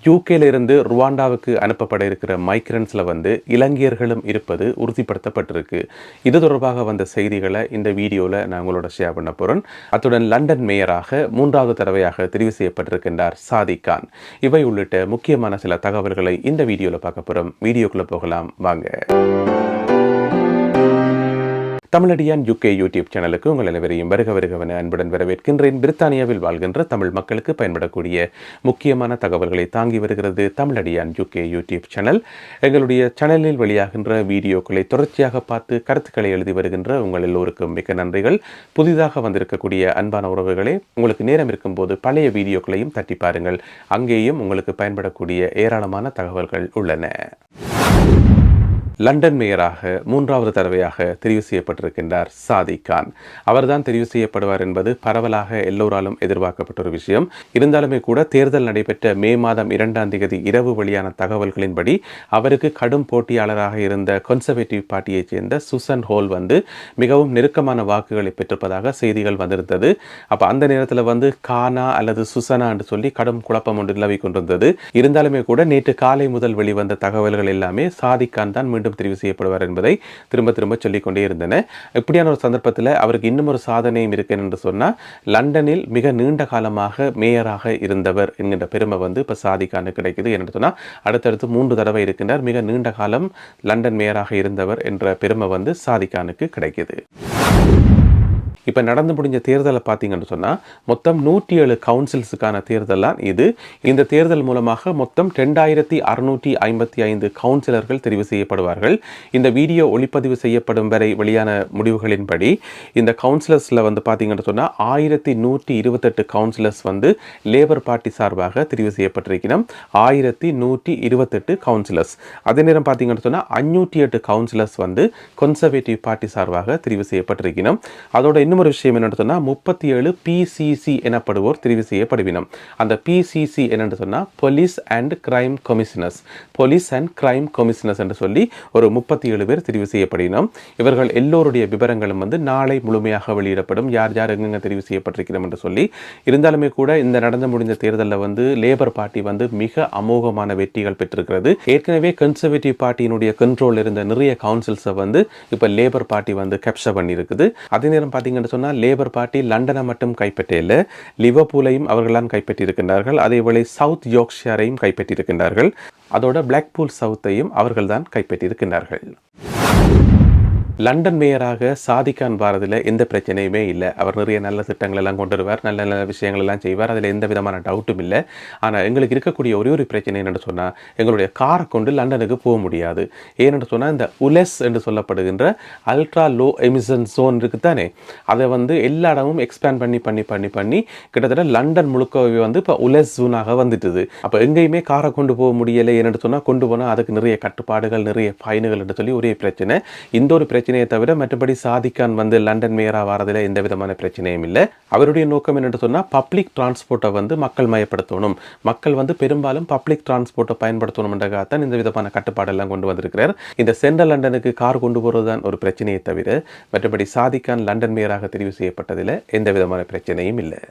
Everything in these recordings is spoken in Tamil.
யூகேல இருந்து ருவாண்டாவுக்கு அனுப்பப்பட இருக்கிற மைக்ரன்ஸ்ல இலங்கையர்களும் இருப்பது உறுதிப்படுத்தப்பட்டிருக்கு. இது தொடர்பாக வந்த செய்திகளை இந்த வீடியோவில் நான் உங்களோட ஷேர் பண்ண போகிறேன். அத்துடன் லண்டன் மேயராக 3வது தடவையாக தெரிவு செய்யப்பட்டிருக்கின்றார் சாதிக் கான். இவை உள்ளிட்ட முக்கியமான சில தகவல்களை இந்த வீடியோவில் பார்க்க போகிறோம். வீடியோக்குள்ளே போகலாம் வாங்க. தமிழடியான் யூகே யூடியூப் சேனலுக்கு உங்கள் அனைவரையும் வருகவென அன்புடன் வரவேற்கின்றேன். பிரித்தானியாவில் வாழ்கின்ற தமிழ் மக்களுக்கு பயன்படக்கூடிய முக்கியமான தகவல்களை தாங்கி வருகிறது தமிழடியான் யூகே யூடியூப் சேனல். எங்களுடைய சேனலில் வெளியாகின்ற வீடியோக்களை தொடர்ச்சியாக பார்த்து கருத்துக்களை எழுதி வருகின்ற உங்கள் எல்லோருக்கும் மிக்க நன்றிகள். புதிதாக வந்திருக்கக்கூடிய அன்பான உறவுகளே, உங்களுக்கு நேரம் இருக்கும்போது பழைய வீடியோக்களையும் தட்டி பாருங்கள். அங்கேயும் உங்களுக்கு பயன்படக்கூடிய ஏராளமான தகவல்கள் உள்ளன. லண்டன் மேயராக 3வது தடவையாக தெரிவு செய்யப்பட்டிருக்கின்றார் சாதிக் கான். அவர்தான் தெரிவு செய்யப்படுவார் என்பது பரவலாக எல்லோராலும் எதிர்பார்க்கப்பட்ட ஒரு விஷயம். இருந்தாலுமே கூட தேர்தல் நடைபெற்ற மே மாதம் 2ஆம் தேதி இரவு வெளியான தகவல்களின்படி அவருக்கு கடும் போட்டியாளராக இருந்த கன்சர்வேட்டிவ் பார்ட்டியைச் சேர்ந்த சுசன் ஹோல் மிகவும் நெருக்கமான வாக்குகளை பெற்றிருப்பதாக செய்திகள் வந்திருந்தது. அப்போ அந்த நேரத்தில் கானா அல்லது சுசனா என்று சொல்லி கடும் குழப்பம் ஒன்று நிலவி கொண்டிருந்தது. இருந்தாலுமே கூட நேற்று காலை முதல் வெளிவந்த தகவல்கள் எல்லாமே சாதிக் கான் தான் மீண்டும் தெரிவு செய்யப்படுவார் என்பதை திரும்ப சொல்லிக்கொண்டே இருந்தன. இப்படியான ஒரு சந்தர்ப்பத்தில் அவருக்கு இன்னும் ஒரு சாதனையும் இருக்கு என்று சொன்னால், லண்டனில் மிக நீண்ட காலமாக மேயராக இருந்தவர் என்கின்ற பெருமை இப்ப சாதிக் கானுக்கு கிடைக்குது. என்று சொன்னால் அடுத்தடுத்து 3 தடவை இருக்கின்றார். மிக நீண்ட காலம் லண்டன் மேயராக இருந்தவர் என்ற பெருமை சாதிக் கானுக்கு கிடைக்குது. இப்போ நடந்து முடிஞ்ச தேர்தலை பார்த்தீங்கன்னு சொன்னால் மொத்தம் 107 கவுன்சில்ஸுக்கான தேர்தலாம் இது. இந்த தேர்தல் மூலமாக மொத்தம் 2655 கவுன்சிலர்கள் தெரிவு செய்யப்படுவார்கள். இந்த வீடியோ ஒளிப்பதிவு செய்யப்படும் வரை வெளியான முடிவுகளின்படி இந்த கவுன்சிலர்ஸில் பார்த்தீங்கன்னு சொன்னால் 1128 கவுன்சிலர்ஸ் லேபர் பார்ட்டி சார்பாக தெரிவு செய்யப்பட்டிருக்கணும். 1128 கவுன்சிலர்ஸ். அதே நேரம் பார்த்தீங்கன்னு சொன்னால் 508 கவுன்சிலர்ஸ் கன்சர்வேட்டிவ் பார்ட்டி சார்பாக தெரிவு செய்யப்பட்டிருக்கணும். அதோட இன்னொரு விஷயம் என்னன்னு சொன்னா 37 PCC எனப்படுவோர் தெரிவு செய்யப்படுவினம். அந்த PCC என்னன்னு சொன்னா police and crime commissioners. Police and crime commissioners என்று சொல்லி ஒரு 37 பேர் தெரிவு செய்யப்படுவினம். இவர்கள் எல்லோருடைய விவரங்களும் நாளை முழுமையாக வெளியிடப்படும். யார் யார் எங்கெங்க தெரிவு செய்யப்பட்டிருக்கிறோம் என்று சொல்லி. இருந்தாலுமே கூட இந்த நடந்து முடிந்த தேர்தலில் லேபர் பார்ட்டி மிக அமோகமான வெற்றிகள் பெற்றிருக்கிறது. ஏற்கனவே கன்சர்வேட்டிவ் பார்ட்டியினுடைய கண்ட்ரோல் இருந்த நிறைய கவுன்சில்ஸை இப்ப லேபர் பார்ட்டி கேப்சர் பண்ணி இருக்குது. அதே நேரம் பார்த்தீங்கன்னா சொன்னால் லேபர் பார்ட்டி லண்டனை மட்டும் கைப்பற்றியல, லிவர்பூலையும் அவர்களால் கைப்பற்றியிருக்கின்றார்கள். அதேவேளை சவுத் யோர்க்ஷயரையும் கைப்பற்றியிருக்கின்றார்கள். அதோட பிளாக்பூல் சவுத்தையும் அவர்கள்தான் கைப்பற்றியிருக்கின்றார்கள். லண்டன் மேயராக சாதிக் கான் பாரதில் எந்த பிரச்சனையுமே இல்லை. அவர் நிறைய நல்ல திட்டங்கள் எல்லாம் கொண்டு வருவார், நல்ல நல்ல விஷயங்கள் எல்லாம் செய்வார். அதில் எந்த விதமான டவுட்டும் இல்லை. ஆனால் எங்களுக்கு இருக்கக்கூடிய ஒரே ஒரு பிரச்சனை என்னென்னு சொன்னால், எங்களுடைய காரை கொண்டு லண்டனுக்கு போக முடியாது. ஏனென்று சொன்னால் இந்த உலெஸ் என்று சொல்லப்படுகின்ற அல்ட்ரா லோ எமிஷன் ஜோன் இருக்குது தானே, அதை எல்லா இடமும் எக்ஸ்பேண்ட் பண்ணி கிட்டத்தட்ட லண்டன் முழுக்க இப்போ உலெஸ் ஜோனாக வந்துட்டுது. அப்போ எங்கேயுமே காரை கொண்டு போக முடியலை. ஏனென்று சொன்னால் கொண்டு போனால் அதுக்கு நிறைய கட்டுப்பாடுகள், நிறைய ஃபைனுகள் என்று சொல்லி ஒரே பிரச்சனை. இந்த ஒரு பிரச்சனையை தவிர மற்றபடி சாதிக் கான் லண்டன் மேயரா வரதில் எந்த விதமான பிரச்சனையும் இல்லை. அவருடைய நோக்கம் என்னென்று சொன்னால் பப்ளிக் டிரான்ஸ்போர்ட்டை மக்கள் மயப்படுத்தணும். மக்கள் பெரும்பாலும் பப்ளிக் டிரான்ஸ்போர்ட்டை பயன்படுத்தணும் என்றதான் இந்த விதமான கட்டுப்பாடெல்லாம் கொண்டு வந்திருக்கிறார். இந்த சென்ட்ரல் லண்டனுக்கு கார் கொண்டு போகிறது தான் ஒரு பிரச்சனையை தவிர மற்றபடி சாதிக் கான் லண்டன் மேயராக தெரிவு செய்யப்பட்டதில் எந்த விதமான பிரச்சனையும் இல்லை.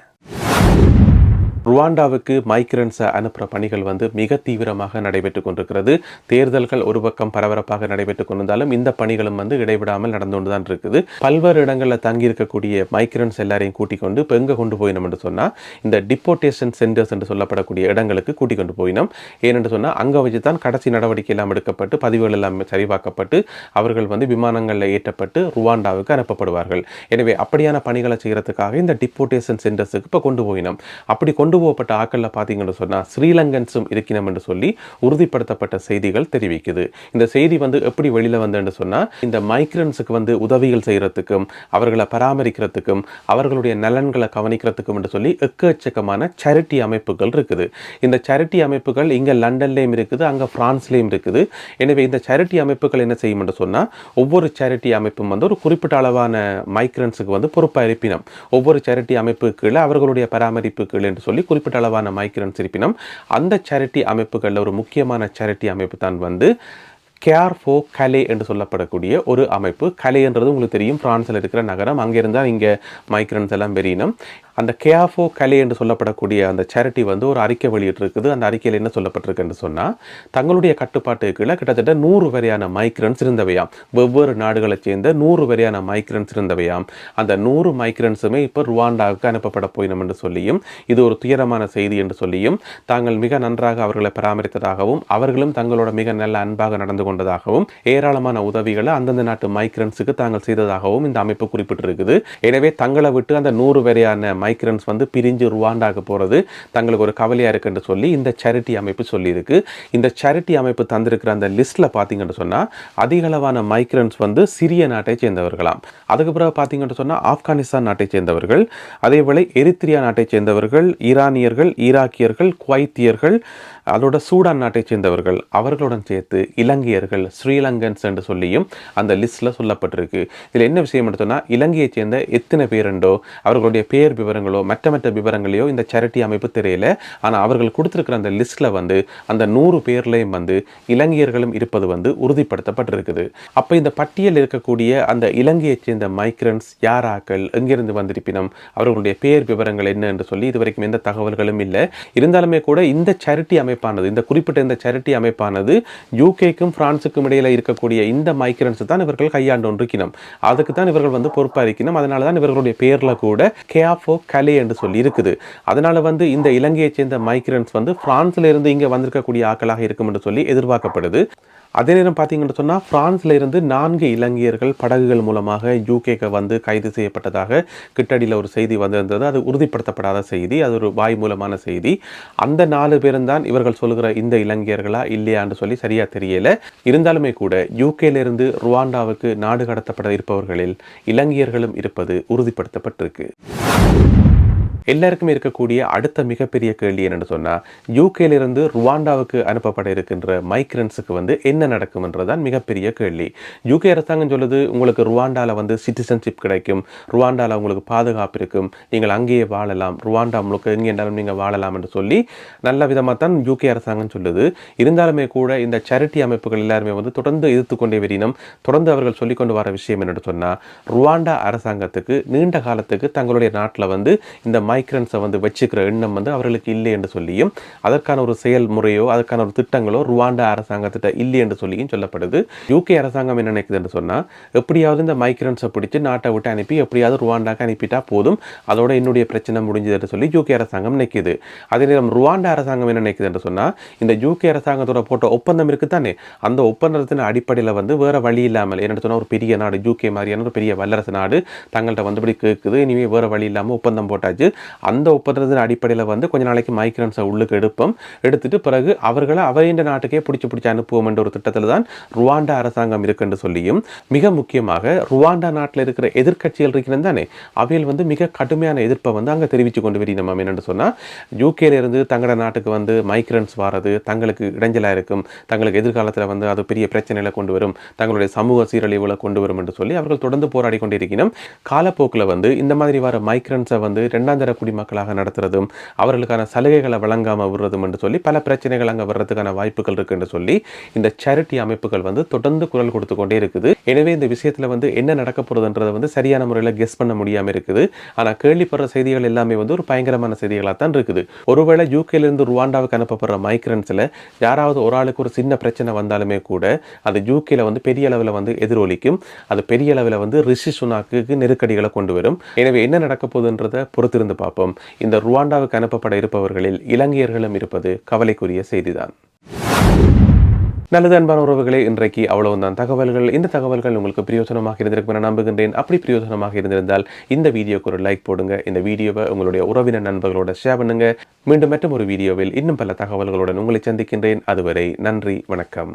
ருவாண்டாவுக்கு மைக்ரன்ஸை அனுப்புகிற பணிகள் மிக தீவிரமாக நடைபெற்று கொண்டிருக்கிறது. தேர்தல்கள் ஒரு பக்கம் பரபரப்பாக நடைபெற்றுக் கொண்டிருந்தாலும் இந்த பணிகளும் இடைவிடாமல் நடந்து கொண்டு தான் இருக்குது. பல்வேறு இடங்களில் தங்கியிருக்கக்கூடிய மைக்ரன்ஸ் எல்லாரையும் கூட்டிக் கொண்டு இப்போ எங்கே கொண்டு போயினோம் என்று சொன்னால் இந்த டிப்போர்டேஷன் சென்டர்ஸ் என்று சொல்லப்படக்கூடிய இடங்களுக்கு கூட்டிக் கொண்டு போயினோம். ஏனென்று சொன்னால் அங்கே வச்சு தான் கடைசி நடவடிக்கை எல்லாம் எடுக்கப்பட்டு பதிவுகள் எல்லாம் சரிபார்க்கப்பட்டு அவர்கள் விமானங்களில் ஏற்றப்பட்டு ருவாண்டாவுக்கு அனுப்பப்படுவார்கள். எனவே அப்படியான பணிகளை செய்கிறதுக்காக இந்த டிப்போர்டேஷன் சென்டர்ஸுக்கு இப்போ கொண்டு போயினோம். அப்படி கொண்டு போகப்பட்ட ஆட்களில் பார்த்தீங்கன்னு சொன்னால் ஸ்ரீலங்கன்ஸும் இருக்கணும் என்று சொல்லி உறுதிப்படுத்தப்பட்ட செய்திகள் தெரிவிக்குது. இந்த செய்தி எப்படி வெளியில் வந்து சொன்னால், இந்த மைக்ரன்ஸுக்கு உதவிகள் செய்கிறதுக்கும் அவர்களை பராமரிக்கிறதுக்கும் அவர்களுடைய நலன்களை கவனிக்கிறதுக்கும் என்று சொல்லி எக்கச்சக்கமான சேரிட்டி அமைப்புகள் இருக்குது. இந்த சேரிட்டி அமைப்புகள் இங்கே லண்டன்லேயும் இருக்குது, அங்கே பிரான்ஸ்லேயும் இருக்குது. எனவே இந்த சேரிட்டி அமைப்புகள் என்ன செய்யும் என்று சொன்னால், ஒவ்வொரு சேரிட்டி அமைப்பும் ஒரு குறிப்பிட்ட அளவான மைக்ரன்ஸுக்கு பொறுப்பாக இருப்பினும் ஒவ்வொரு சேரிட்டி அமைப்பு கீழே அவர்களுடைய பராமரிப்பு கீழே என்று சொல்லி குறிப்பிட்ட அளவான மைக்ரன்ஸ் இருப்பினும் அந்த சேரிட்டி அமைப்புகளில் ஒரு முக்கியமான சேரிட்டி அமைப்பு தான் கேர் ஃபார் கலே என்று சொல்லப்படக்கூடிய ஒரு அமைப்பு. கலே என்றது உங்களுக்கு தெரியும், பிரான்ஸில் இருக்கிற நகரம். அங்கே இருந்தால் இங்கே மைக்ரன்ஸ் எல்லாம் வெறியினம். அந்த கேஃபோ கலே என்று சொல்லப்படக்கூடிய அந்த சேரிட்டி வந்து ஒரு அறிக்கை வெளியிட்டிருக்குது. அந்த அறிக்கையில் என்ன சொல்லப்பட்டிருக்குன்னு சொன்னால், தங்களுடைய கட்டுப்பாட்டுக்கு கீழே கிட்டத்தட்ட 100 வரையான மைக்ரன்ஸ் இருந்தவையாம். வெவ்வேறு நாடுகளைச் சேர்ந்த 100 வரையான மைக்ரன்ஸ் இருந்தவையாம். அந்த 100 மைக்ரன்ஸுமே இப்போ ருவாண்டாவுக்கு அனுப்பப்பட போயினோம் என்று சொல்லியும், இது ஒரு துயரமான செய்தி என்று சொல்லியும், தாங்கள் மிக நன்றாக அவர்களை பராமரித்ததாகவும் அவர்களும் தங்களோட மிக நல்ல அன்பாக நடந்து கொண்டதாகவும் ஏராளமான உதவிகளை அந்தந்த நாட்டு மைக்ரன்ஸுக்கு தாங்கள் செய்ததாகவும் இந்த அமைப்பு குறிப்பிட்டிருக்குது. எனவே தங்களை விட்டு அந்த 100 வரையான மைக்ரன்ஸ் வந்து பிரிஞ்சு ருவாண்டாவுக்கு போகிறது தங்களுக்கு ஒரு கவலையாக இருக்குன்னு சொல்லி இந்த சேரிட்டி அமைப்பு சொல்லியிருக்கு. இந்த சேரிட்டி அமைப்பு தந்திருக்கிற அந்த லிஸ்ட்டில் பார்த்தீங்கன்னு சொன்னால் அதிகளவான மைக்ரன்ஸ் வந்து சிரிய நாட்டை சேர்ந்தவர்களாம். அதுக்கு பிறகு பார்த்தீங்கன்னு சொன்னால் ஆப்கானிஸ்தான் நாட்டை சேர்ந்தவர்கள், அதேவேளை எரித்ரியா நாட்டை சேர்ந்தவர்கள், ஈரானியர்கள், ஈராக்கியர்கள், குவைத்தியர்கள், அதோட சூடான் நாட்டை சேர்ந்தவர்கள், அவர்களுடன் சேர்த்து இலங்கையர்கள், ஸ்ரீலங்கன்ஸ் என்று சொல்லியும் அந்த லிஸ்ட்டில் சொல்லப்பட்டிருக்கு. இதில் என்ன விஷயம் சொன்னால், இலங்கையை சேர்ந்த எத்தனை பேருண்டோ அவர்களுடைய பேர் விவரங்களோ மற்ற விவரங்களையோ இந்த சேரிட்டி அமைப்பு தெரியல. ஆனால் அவர்கள் கொடுத்துருக்கிற அந்த லிஸ்ட்டில் வந்து அந்த 100 பேர்லையும் வந்து இலங்கையர்களும் இருப்பது வந்து உறுதிப்படுத்தப்பட்டிருக்குது. அப்போ இந்த பட்டியலில் இருக்கக்கூடிய அந்த இலங்கையை சேர்ந்த மைக்ரன்ஸ் யாராக்கள், எங்கிருந்து வந்திருப்பினும், அவர்களுடைய பேர் விவரங்கள் என்ன என்று சொல்லி இதுவரைக்கும் எந்த தகவல்களும் இல்லை. இருந்தாலுமே கூட இந்த சேரிட்டி அமைப்பானது, இந்த குறிப்பிட்ட இந்த சேரிட்டி அமைப்பானது யூகேக்கும் பிரான்ஸுக்கும் இடையில இருக்கக்கூடிய இந்த மைக்ரன்ஸ் தான் இவர்கள் கையாண்டு இருக்கணும். அதுக்கு தான் இவர்கள் வந்து பொறுப்பாரிக்கணும். அதனால தான் இவர்களுடைய பேர்ல கூட கேஃபோ கலே என்று சொல்லி இருக்குது. அதனால வந்து இந்த இலங்கையை சேர்ந்த மைக்ரன்ஸ் வந்து பிரான்ஸ்ல இருந்து இங்கே வந்திருக்கக்கூடிய ஆக்களாக இருக்கும் என்று சொல்லி எதிர்பார்க்கப்படுது. அதே நேரம் பார்த்தீங்கன்னு சொன்னால் பிரான்ஸில் இருந்து 4 இலங்கையர்கள் படகுகள் மூலமாக யூகேக்கு வந்து கைது செய்யப்பட்டதாக கிட்டடியில் ஒரு செய்தி வந்திருந்தது. அது உறுதிப்படுத்தப்படாத செய்தி, அது ஒரு வாய் மூலமான செய்தி. அந்த 4 பேரும் தான் இவர்கள் சொல்கிற இந்த இலங்கையர்களா இல்லையான்னு சொல்லி சரியாக தெரியல. இருந்தாலுமே கூட யூகேலிருந்து ருவாண்டாவுக்கு நாடு கடத்தப்பட இருப்பவர்களில் இலங்கையர்களும் இருப்பது உறுதிப்படுத்தப்பட்டிருக்கு. எல்லாருக்குமே இருக்கக்கூடிய அடுத்த மிகப்பெரிய கேள்வி என்னென்னு சொன்னால், யூகேலிருந்து ருவாண்டாவுக்கு அனுப்பப்பட இருக்கின்ற மைக்ரன்ஸுக்கு வந்து என்ன நடக்கும்ன்றதான் மிகப்பெரிய கேள்வி. யூகே அரசாங்கம் சொல்லுது, உங்களுக்கு ருவாண்டாவில் வந்து சிட்டிசன்ஷிப் கிடைக்கும், ருவாண்டாவில் உங்களுக்கு பாதுகாப்பு இருக்கும், நீங்கள் அங்கேயே வாழலாம், ருவாண்டா முழுக்க எங்கே இருந்தாலும் நீங்கள் வாழலாம் என்று சொல்லி நல்ல விதமாக தான் யூகே அரசாங்கம் சொல்லுது. இருந்தாலுமே கூட இந்த சேரிட்டி அமைப்புகள் எல்லாருமே வந்து தொடர்ந்து எதிர்த்து கொண்டே வரினும் தொடர்ந்து அவர்கள் சொல்லிக்கொண்டு வர விஷயம் என்னென்னு சொன்னால், ருவாண்டா அரசாங்கத்துக்கு நீண்ட காலத்துக்கு தங்களுடைய நாட்டில் வந்து இந்த மைக்ரன்ஸை வந்து வச்சுக்கிற எண்ணம் வந்து அவர்களுக்கு இல்லை என்று சொல்லியும், அதற்கான ஒரு செயல்முறையோ அதற்கான ஒரு திட்டங்களோ ருவாண்டா அரசாங்கத்திட்ட இல்லை என்று சொல்லியும் சொல்லப்படுது. யூகே அரசாங்கம் என்ன நினைக்குது என்று சொன்னால், எப்படியாவது இந்த மைக்ரன்ஸை பிடிச்சி நாட்டை விட்டு அனுப்பி எப்படியாவது ருவாண்டாக்கு அனுப்பிட்டா போதும், அதோட என்னுடைய பிரச்சனை முடிஞ்சது என்று சொல்லி யூகே அரசாங்கம் நினைக்குது. அதே நேரம் ருவாண்டா அரசாங்கம் என்ன நினைக்குது என்று சொன்னால், இந்த யூகே அரசாங்கத்தோட போட்ட ஒப்பந்தம் இருக்குது தானே, அந்த ஒப்பந்தத்தின் அடிப்படையில் வந்து வேறு வழி இல்லாமல், என்ன சொன்னால் ஒரு பெரிய நாடு யூகே மாதிரியான ஒரு பெரிய வல்லரசு நாடு தங்கள்கிட்ட வந்தபடி கேட்குது, இனிமேல் வேறு வழி இல்லாமல் ஒப்பந்தம் போட்டாச்சு, அந்த ஒப்பந்தத்தின் அடிப்படையில் வந்து கொஞ்ச நாளைக்கு மைக்ரன்ஸை உள்ளுக்கு எடுத்துட்டு பிறகு அவர்களை அவரின் நாட்டுக்கே பிடிச்சி அனுப்புவோம் என்ற ஒரு திட்டத்தில் தான் ருவாண்டா அரசாங்கம் இருக்குன்னு சொல்லியும், மிக முக்கியமாக ருவாண்டா நாட்டில் இருக்கிற எதிர்க்கட்சிகள் இருக்கிறது தானே, அவையில் வந்து மிக கடுமையான எதிர்ப்பை வந்து அங்கே தெரிவித்து கொண்டு வரி. நம்ம என்னென்னு சொன்னால், யூகேலேருந்து தங்களோட நாட்டுக்கு வந்து மைக்ரன்ஸ் வாரது தங்களுக்கு இடைஞ்சலாக இருக்கும், தங்களுக்கு எதிர்காலத்தில் வந்து அது பெரிய பிரச்சனைகளை கொண்டு வரும், தங்களுடைய சமூக சீரழிவுகளை கொண்டு வரும் என்று சொல்லி அவர்கள் தொடர்ந்து போராடி கொண்டிருக்கணும். காலப்போக்கில் வந்து இந்த மாதிரி வர மைக்ரன்ஸை வந்து 2ஆம் தர குடிமக்களாக நடத்துறதும் அவர்களுக்கான சலுகைகளை வழங்காமல் விடுறதும் என்று சொல்லி பல பிரச்சனைகள் அங்கே வர்றதுக்கான வாய்ப்புகள் இருக்கு என்று சொல்லி இந்த சேரிட்டி அமைப்புகள் வந்து தொடர்ந்து குரல் கொடுத்து கொண்டே இருக்குது. எனவே இந்த விஷயத்தில் வந்து என்ன நடக்க போகிறதுன்றதை வந்து சரியான முறையில் கெஸ் பண்ண முடியாமல் இருக்குது. ஆனால் கேள்விப்படுற செய்திகள் எல்லாமே வந்து ஒரு பயங்கரமான செய்திகளாக தான் இருக்குது. ஒருவேளை யூகேலிருந்து ருவாண்டாவுக்கு அனுப்பப்படுற மைக்ரன்ஸில் யாராவது ஒரு ஆளுக்கு ஒரு சின்ன பிரச்சனை வந்தாலுமே கூட அது யூகேல வந்து பெரிய அளவில் வந்து எதிரொலிக்கும், அது பெரிய அளவில் வந்து ரிஷி சுனாக்கு நெருக்கடிகளை கொண்டு வரும். எனவே என்ன நடக்க போகுதுன்றதை பொறுத்திருந்து பார்ப்போம். இந்த ருவாண்டாவுக்கு அனுப்பப்பட இருப்பவர்களில் இலங்கையர்களும் இருப்பது கவலைக்குரிய செய்திதான். நல்லது அன்பான உறவுகளே, இன்றைக்கு அவ்வளவுதான் தகவல்கள். இந்த தகவல்கள் உங்களுக்கு பிரயோஜனமாக இருந்திருக்கும் என நம்புகின்றேன். அப்படி பிரயோஜனமாக இருந்திருந்தால் இந்த வீடியோக்கு ஒரு லைக் போடுங்க, இந்த வீடியோவை உங்களுடைய உறவினர் நண்பர்களோட ஷேர் பண்ணுங்க. மீண்டும் மற்றும் ஒரு வீடியோவில் இன்னும் பல தகவல்களுடன் உங்களை சந்திக்கின்றேன். அதுவரை நன்றி, வணக்கம்.